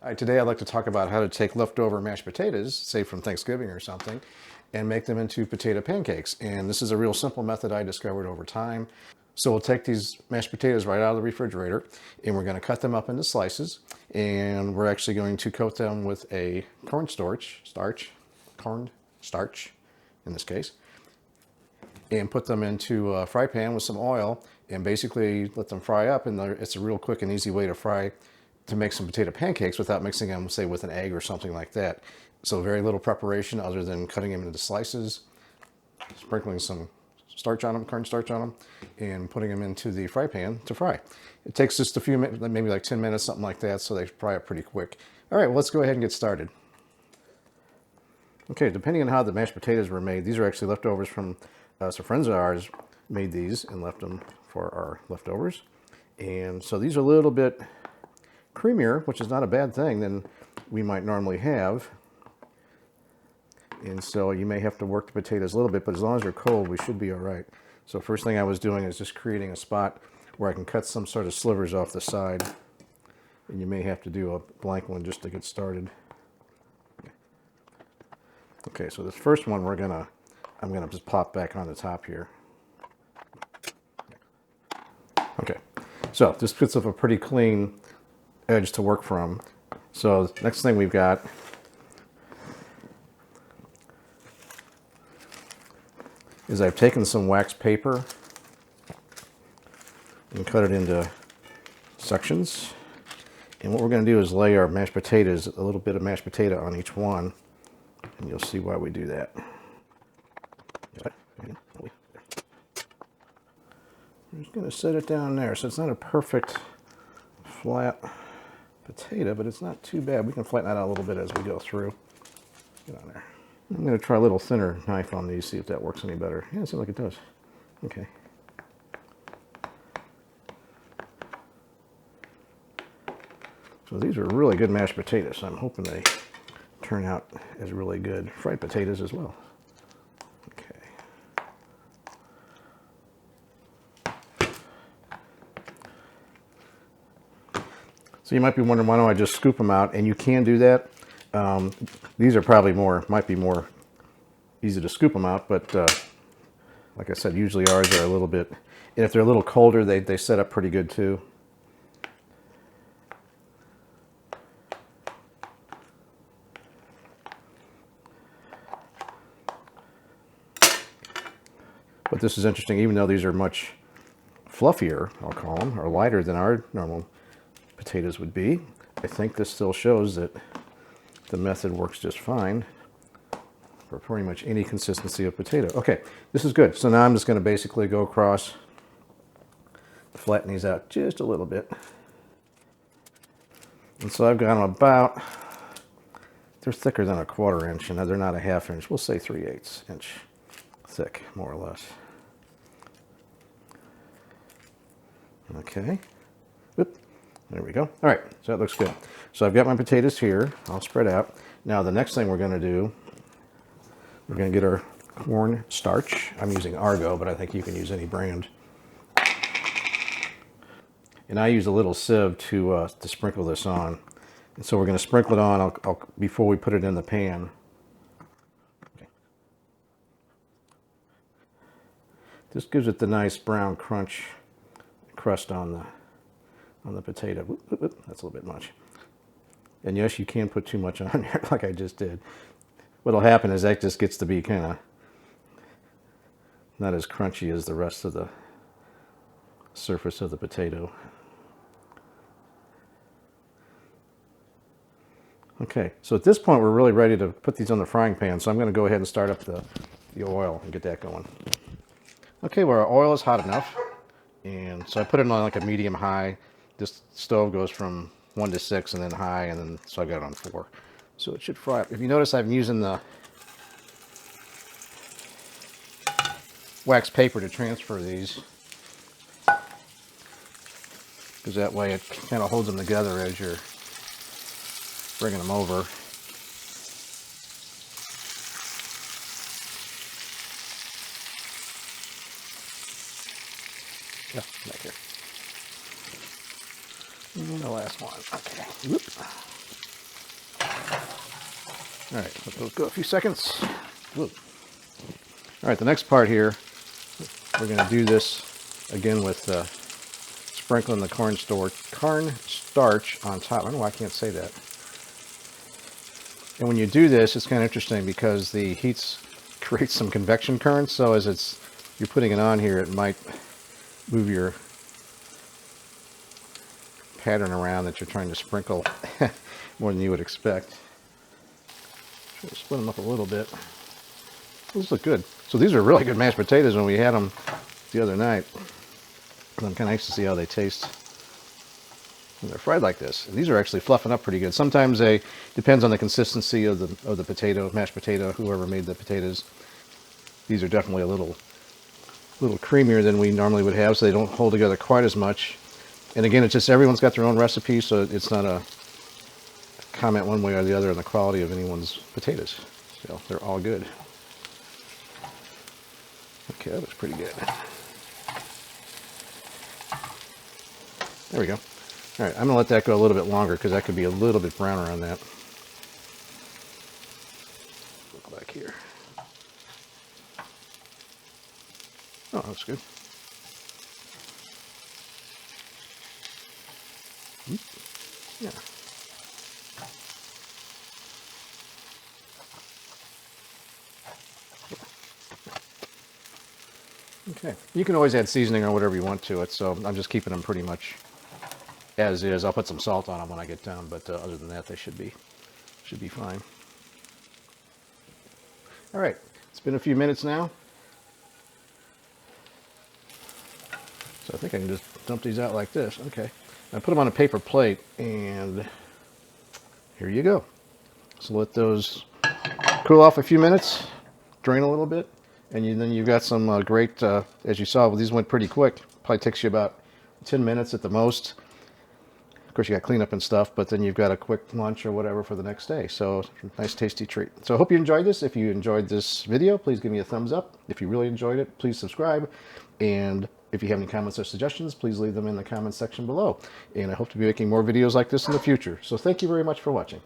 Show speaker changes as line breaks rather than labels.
Today I'd like to talk about how to take leftover mashed potatoes, say from Thanksgiving or something, and make them into potato pancakes. And this is a real simple method I discovered over time. So we'll take these mashed potatoes right out of the refrigerator and we're going to cut them up into slices. And we're actually going to coat them with a corn starch in this case, and put them into a fry pan with some oil and basically let them fry up. And it's a real quick and easy way to make some potato pancakes without mixing them, say, with an egg or something like that. So very little preparation other than cutting them into slices, sprinkling some starch on them, corn starch on them, and putting them into the fry pan to fry. It takes just a few minutes, maybe like 10 minutes, something like that, so they fry up pretty quick. All right, well, let's go ahead and get started. Okay, depending on how the mashed potatoes were made, these are actually leftovers from some friends of ours made these and left them for our leftovers. And so these are a little bit creamier, which is not a bad thing, than we might normally have. And so you may have to work the potatoes a little bit, but as long as they're cold, we should be all right. So first thing I was doing is just creating a spot where I can cut some sort of slivers off the side. And you may have to do a blank one just to get started. Okay, so this first one I'm gonna just pop back on the top here. Okay, so this gets up a pretty clean edge to work from. So next thing we've got is I've taken some wax paper and cut it into sections. And what we're going to do is lay our mashed potatoes, a little bit of mashed potato on each one, and you'll see why we do that. I'm just going to set it down there. So it's not a perfect flat potato, but it's not too bad. We can flatten that out a little bit as we go through. Get on there. I'm going to try a little thinner knife on these, see if that works any better. Yeah, it seems like it does. Okay. So these are really good mashed potatoes. So I'm hoping they turn out as really good fried potatoes as well. Okay. So you might be wondering, why don't I just scoop them out? And you can do that. These are probably might be more easy to scoop them out, but like I said, usually ours are a little bit, and if they're a little colder, they set up pretty good too. But this is interesting, even though these are much fluffier, I'll call them, or lighter than our normal potatoes would be, I think this still shows that the method works just fine for pretty much any consistency of potato. Okay, this is good. So now I'm just going to basically go across, flatten these out just a little bit. And so I've got them about, they're thicker than a 1/4 inch, and they're not a 1/2 inch. We'll say 3/8 inch thick, more or less. Okay. Oop. There we go. All right, so that looks good. So I've got my potatoes here, all spread out. Now the next thing we're going to do, we're going to get our corn starch. I'm using Argo, but I think you can use any brand. And I use a little sieve to sprinkle this on. And so we're going to sprinkle it on before we put it in the pan. Okay. This gives it the nice brown crunch crust on the potato. That's a little bit much. And yes, you can put too much on there like I just did. What'll happen is that just gets to be kind of not as crunchy as the rest of the surface of the potato. Okay, so at this point we're really ready to put these on the frying pan, so I'm going to go ahead and start up the oil and get that going. Okay, well, our oil is hot enough, and so I put it on like a medium high. This stove goes from 1 to 6 and then high, and then so I got it on 4. So it should fry up. If you notice, I'm using the wax paper to transfer these, because that way it kind of holds them together as you're bringing them over. Yeah, back here. And the last one. Okay. Whoop. All right, let those go a few seconds. Whoa. All right, the next part here, we're going to do this again with sprinkling the cornstarch on top. I don't know why I can't say that. And when you do this, it's kind of interesting because the heat creates some convection currents. So as you're putting it on here, it might move your pattern around that you're trying to sprinkle more than you would expect. Try to split them up a little bit. Those look good. So these are really good mashed potatoes when we had them the other night. I'm kind of anxious to see how they taste when they're fried like this. And these are actually fluffing up pretty good. Sometimes they depends on the consistency of the potato, mashed potato, whoever made the potatoes. These are definitely a little creamier than we normally would have, so they don't hold together quite as much. And again, it's just everyone's got their own recipe, so it's not a comment one way or the other on the quality of anyone's potatoes. So they're all good. Okay, that was pretty good. There we go. All right, I'm gonna let that go a little bit longer because that could be a little bit browner on that. Look back here. Oh, that's good. Yeah. Okay. You can always add seasoning or whatever you want to it, so I'm just keeping them pretty much as is. I'll put some salt on them when I get done, but other than that, they should be fine. All right. It's been a few minutes now. So I think I can just dump these out like this. Okay. I put them on a paper plate, and here you go. So let those cool off a few minutes, drain a little bit, and then you've got some great, as you saw, these went pretty quick. Probably takes you about 10 minutes at the most. Of course, you got cleanup and stuff, but then you've got a quick lunch or whatever for the next day. So nice, tasty treat. So I hope you enjoyed this. If you enjoyed this video, please give me a thumbs up. If you really enjoyed it, please subscribe. And if you have any comments or suggestions, please leave them in the comments section below. And I hope to be making more videos like this in the future. So thank you very much for watching.